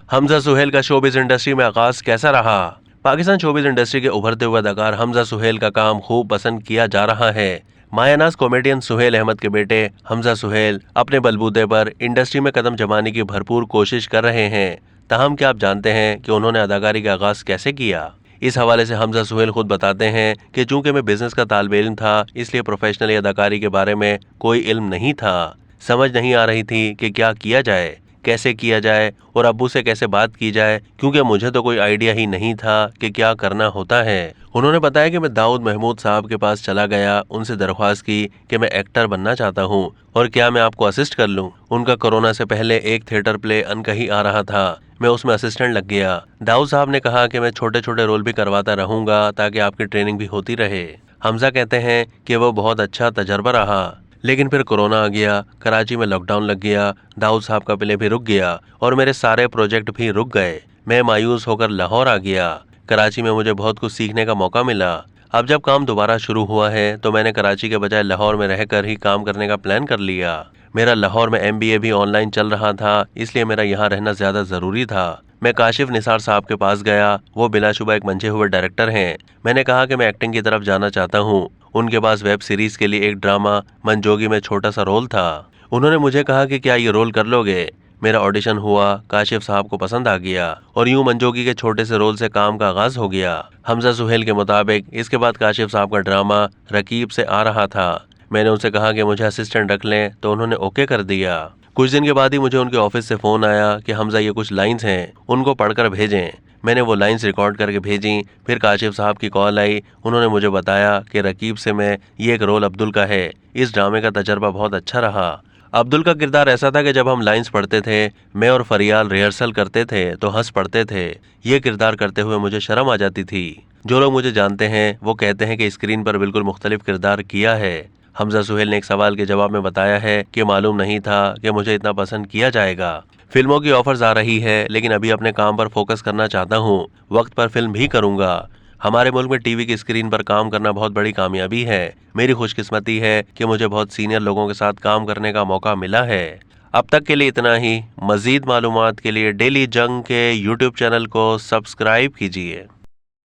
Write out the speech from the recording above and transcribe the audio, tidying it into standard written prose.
हमजा सुहेल का showbiz industry में आगाज कैसा रहा? पाकिस्तान शोबिज इंडस्ट्री के उभरते हुए अदाकार हमजा सुहेल का काम खूब पसंद किया जा रहा है। मायानाज कॉमेडियन सुहेल अहमद के बेटे हमजा सुहेल अपने बलबूते पर इंडस्ट्री में कदम जमाने की भरपूर कोशिश कर रहे हैं। ताहम क्या आप जानते हैं कि उन्होंने अदाकारी का आगाज कैसे किया? इस हवाले से हमजा सुहेल खुद बताते हैं कि चूंकि मैं बिजनेस का तालिब इल्म था, इसलिए प्रोफेशनली अदाकारी के बारे में कोई इल्म नहीं था। समझ नहीं आ रही थी कि क्या किया जाए, कैसे किया जाए और अब्बू से कैसे बात की जाए, क्योंकि मुझे तो कोई आइडिया ही नहीं था कि क्या करना होता है। उन्होंने बताया कि मैं दाऊद महमूद साहब के पास चला गया, उनसे दरख्वास्त की कि मैं एक्टर बनना चाहता हूँ और क्या मैं आपको असिस्ट कर लूँ। उनका कोरोना से पहले एक थिएटर प्ले अनकही आ रहा था, मैं उसमें असिस्टेंट लग गया। दाऊद साहब ने कहा कि मैं छोटे छोटे रोल भी करवाता रहूंगा ताकि आपकी ट्रेनिंग भी होती रहे। हमजा कहते हैं कि वो बहुत अच्छा तजर्बा रहा, लेकिन फिर कोरोना आ गया, कराची में लॉकडाउन लग गया, दाऊद साहब का प्ले भी रुक गया और मेरे सारे प्रोजेक्ट भी रुक गए। मैं मायूस होकर लाहौर आ गया। कराची में मुझे बहुत कुछ सीखने का मौका मिला। अब जब काम दोबारा शुरू हुआ है तो मैंने कराची के बजाय लाहौर में रहकर ही काम करने का प्लान कर लिया। मेरा लाहौर में MBA भी ऑनलाइन चल रहा था, इसलिए मेरा यहाँ रहना ज्यादा जरूरी था। मैं काशिफ निसार साहब के पास गया, वो बिलाशुबा एक मंझे हुए डायरेक्टर हैं। मैंने कहा कि मैं एक्टिंग की तरफ जाना चाहता हूँ। उनके पास वेब सीरीज के लिए एक ड्रामा मनजोगी में छोटा सा रोल था। उन्होंने मुझे कहा कि क्या ये रोल कर लोगे। मेरा ऑडिशन हुआ, काशिफ साहब को पसंद आ गया और यूं मंजोगी के छोटे से रोल से काम का आगाज हो गया। हमजा सुहेल के मुताबिक इसके बाद काशिफ साहब का ड्रामा रकीब से आ रहा था। मैंने उनसे कहा कि मुझे असिस्टेंट रख लें तो उन्होंने ओके कर दिया। कुछ दिन के बाद ही मुझे उनके ऑफिस से फोन आया कि हमजा ये कुछ लाइंस हैं, उनको पढ़कर भेजें। मैंने वो लाइंस रिकॉर्ड करके भेजी। फिर काशिफ साहब की कॉल आई, उन्होंने मुझे बताया कि रकीब से मैं ये एक रोल अब्दुल का है। इस ड्रामे का तजर्बा बहुत अच्छा रहा। अब्दुल का किरदार ऐसा था कि जब हम लाइंस पढ़ते थे, मैं और फरियाल रिहर्सल करते थे तो हंस पढ़ते थे। ये किरदार करते हुए मुझे शर्म आ जाती थी। जो लोग मुझे जानते हैं वो कहते हैं कि स्क्रीन पर बिल्कुल मुख्तलिफ किरदार किया है। हमजा सुहेल ने एक सवाल के जवाब में बताया है कि मालूम नहीं था कि मुझे इतना पसंद किया जाएगा। फिल्मों की ऑफर्स आ रही है, लेकिन अभी अपने काम पर फोकस करना चाहता हूँ। वक्त पर फिल्म भी करूँगा। हमारे मुल्क में टीवी की स्क्रीन पर काम करना बहुत बड़ी कामयाबी है। मेरी खुशकिस्मती है कि मुझे बहुत सीनियर लोगों के साथ काम करने का मौका मिला है। अब तक के लिए इतना ही। मजीद मालूमात के लिए डेली जंग के YouTube चैनल को सब्सक्राइब कीजिए।